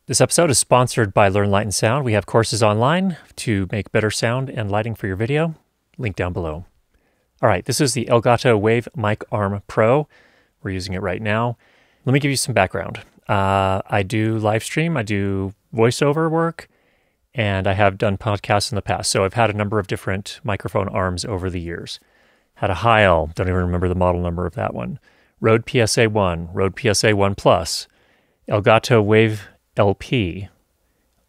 This episode is sponsored by Learn Light and Sound. We have courses online to make better sound and lighting for your video. Link down below. All right, this is the Elgato Wave Mic Arm Pro. We're using it right now. Let me give you some background. I do live stream, I do voiceover work, and I have done podcasts in the past. So I've had a number of different microphone arms over the years. Had a Heil, don't even remember the model number of that one. Rode PSA-1, Rode PSA-1 Plus, Elgato Wave LP,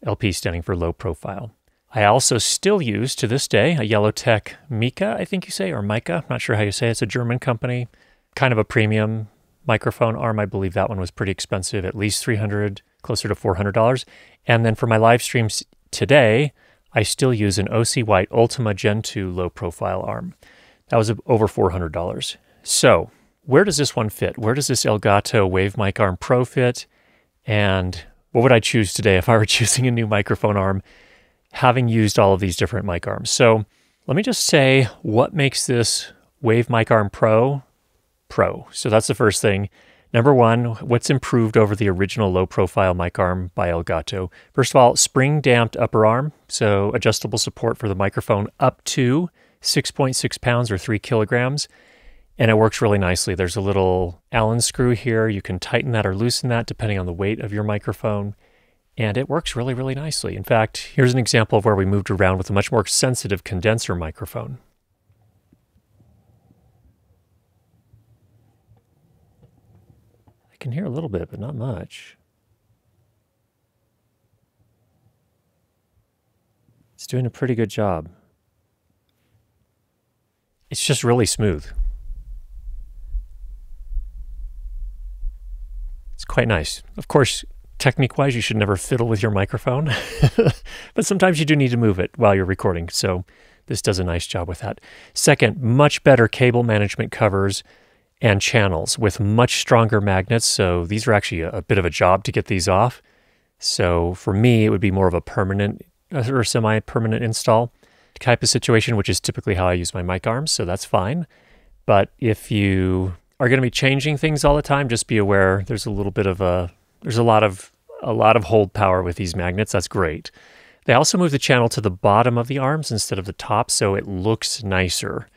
LP standing for low profile. I also still use, to this day, a Yellowtec Mica, I think you say, or Mica, I'm not sure how you say it. It's a German company, kind of a premium microphone arm. I believe that one was pretty expensive, at least $300, closer to $400. And then for my live streams today, I still use an OC White Ultima Gen 2 low profile arm. That was over $400. So where does this one fit? Where does this Elgato Wave Mic Arm Pro fit? And what would I choose today if I were choosing a new microphone arm, having used all of these different mic arms? So let me just say what makes this Wave Mic Arm Pro. So that's the first thing. Number one, what's improved over the original low-profile mic arm by Elgato? First of all, spring-damped upper arm, so adjustable support for the microphone up to 6.6 pounds or 3 kilograms. And it works really nicely. There's a little Allen screw here. You can tighten that or loosen that depending on the weight of your microphone. And it works really, really nicely. In fact, here's an example of where we moved around with a much more sensitive condenser microphone. I can hear a little bit, but not much. It's doing a pretty good job. It's just really smooth. It's quite nice. Of course, technique-wise, you should never fiddle with your microphone, but sometimes you do need to move it while you're recording, so this does a nice job with that. Second, much better cable management covers and channels with much stronger magnets, so these are actually a bit of a job to get these off. So for me, it would be more of a permanent or semi-permanent install type of situation, which is typically how I use my mic arms, so that's fine. But if you are going to be changing things all the time, just be aware there's a little bit of there's a lot of hold power with these magnets. That's great. They also move the channel to the bottom of the arms instead of the top, so it looks nicer.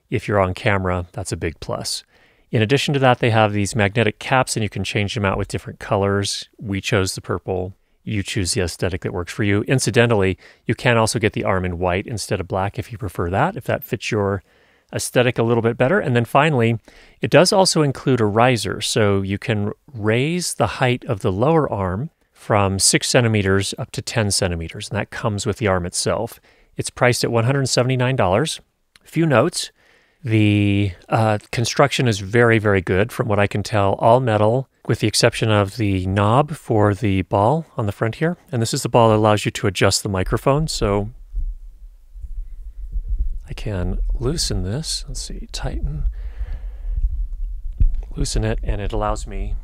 If you're on camera, that's a big plus. In addition to that, they have these magnetic caps, and you can change them out with different colors. We chose the purple. You choose the aesthetic that works for you. Incidentally, you can also get the arm in white instead of black if you prefer that, if that fits your aesthetic a little bit better. And then finally, it does also include a riser, so you can raise the height of the lower arm from 6 centimeters up to 10 centimeters, and that comes with the arm itself. It's priced at $179. A few notes. The construction is very, very good from what I can tell. All metal, with the exception of the knob for the ball on the front here. And this is the ball that allows you to adjust the microphone, so I can loosen this. Let's see, tighten, loosen it, and it allows me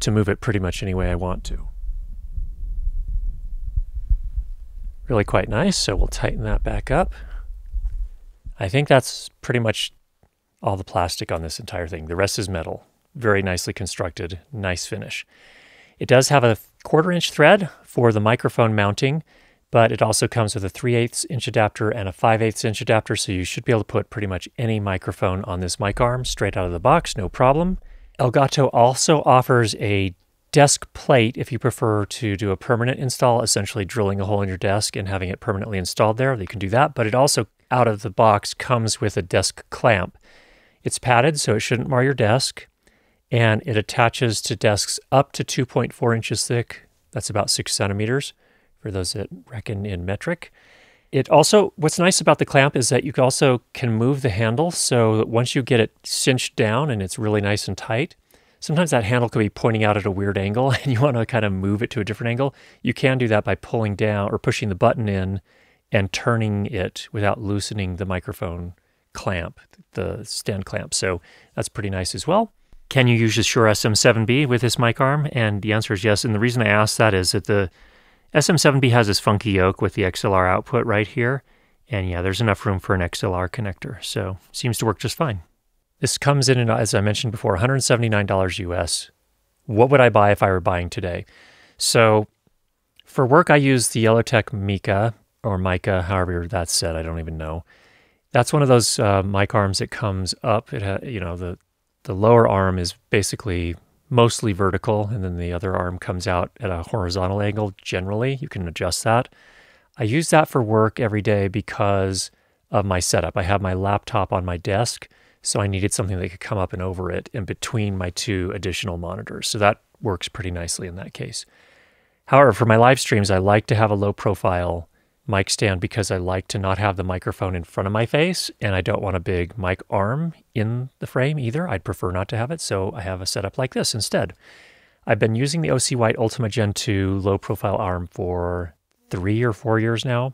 to move it pretty much any way I want to. Really quite nice, so we'll tighten that back up. I think that's pretty much all the plastic on this entire thing. The rest is metal. Very nicely constructed, nice finish. It does have a 1/4-inch thread for the microphone mounting, but it also comes with a 3/8 inch adapter and a 5/8 inch adapter, so you should be able to put pretty much any microphone on this mic arm straight out of the box, no problem. Elgato also offers a desk plate if you prefer to do a permanent install, essentially drilling a hole in your desk and having it permanently installed there. You can do that, but it also, out of the box, comes with a desk clamp. It's padded, so it shouldn't mar your desk, and it attaches to desks up to 2.4 inches thick. That's about 6 centimeters. For those that reckon in metric. It also, what's nice about the clamp is that you also can move the handle, so that once you get it cinched down and it's really nice and tight, sometimes that handle could be pointing out at a weird angle and you want to kind of move it to a different angle. You can do that by pulling down or pushing the button in and turning it without loosening the microphone clamp, the stand clamp. So that's pretty nice as well. Can you use the SHURE SM7B with this mic arm? And the answer is yes. And the reason I ask that is that the SM7B has this funky yoke with the XLR output right here. And yeah, there's enough room for an XLR connector. So seems to work just fine. This comes in, as I mentioned before, $179 US. What would I buy if I were buying today? So For work, I use the Yellowtec Mica, or Mica, however that's said, I don't even know. That's one of those mic arms that comes up. You know, the lower arm is basically mostly vertical, and then the other arm comes out at a horizontal angle generally. You can adjust that. I use that for work every day because of my setup. I have my laptop on my desk, so I needed something that could come up and over it in between my two additional monitors. So that works pretty nicely in that case. However, for my live streams, I like to have a low profile mic stand because I like to not have the microphone in front of my face, and I don't want a big mic arm in the frame either. I'd prefer not to have it, so I have a setup like this instead. I've been using the OC White Ultima Gen 2 low profile arm for 3 or 4 years now.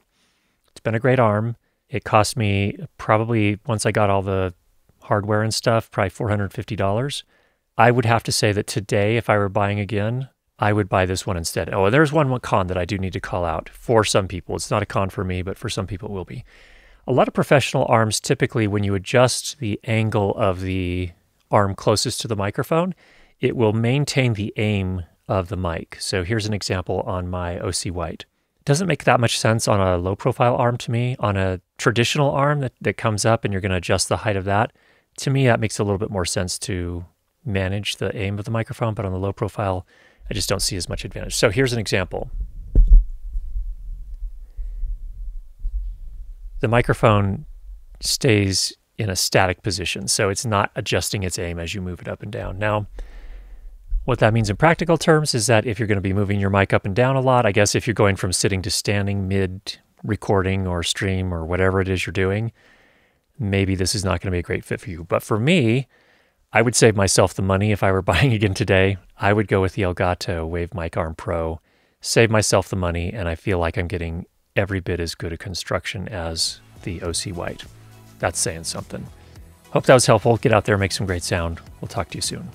It's been a great arm. It cost me probably, once I got all the hardware and stuff, probably $450. I would have to say that today, if I were buying again, I would buy this one instead. Oh, there's one con that I do need to call out for some people. It's not a con for me, but for some people it will be. A lot of professional arms, typically when you adjust the angle of the arm closest to the microphone, it will maintain the aim of the mic. So here's an example on my OC White. It doesn't make that much sense on a low profile arm to me. On a traditional arm that comes up and you're going to adjust the height of that, to me that makes a little bit more sense to manage the aim of the microphone, but on the low profile, I just don't see as much advantage. So here's an example. The microphone stays in a static position, so it's not adjusting its aim as you move it up and down. Now, what that means in practical terms is that if you're going to be moving your mic up and down a lot, I guess if you're going from sitting to standing mid-recording or stream or whatever it is you're doing, maybe this is not going to be a great fit for you. But for me, I would save myself the money if I were buying again today. I would go with the Elgato Wave Mic Arm Pro, save myself the money, and I feel like I'm getting every bit as good a construction as the OC White. That's saying something. Hope that was helpful. Get out there, make some great sound. We'll talk to you soon.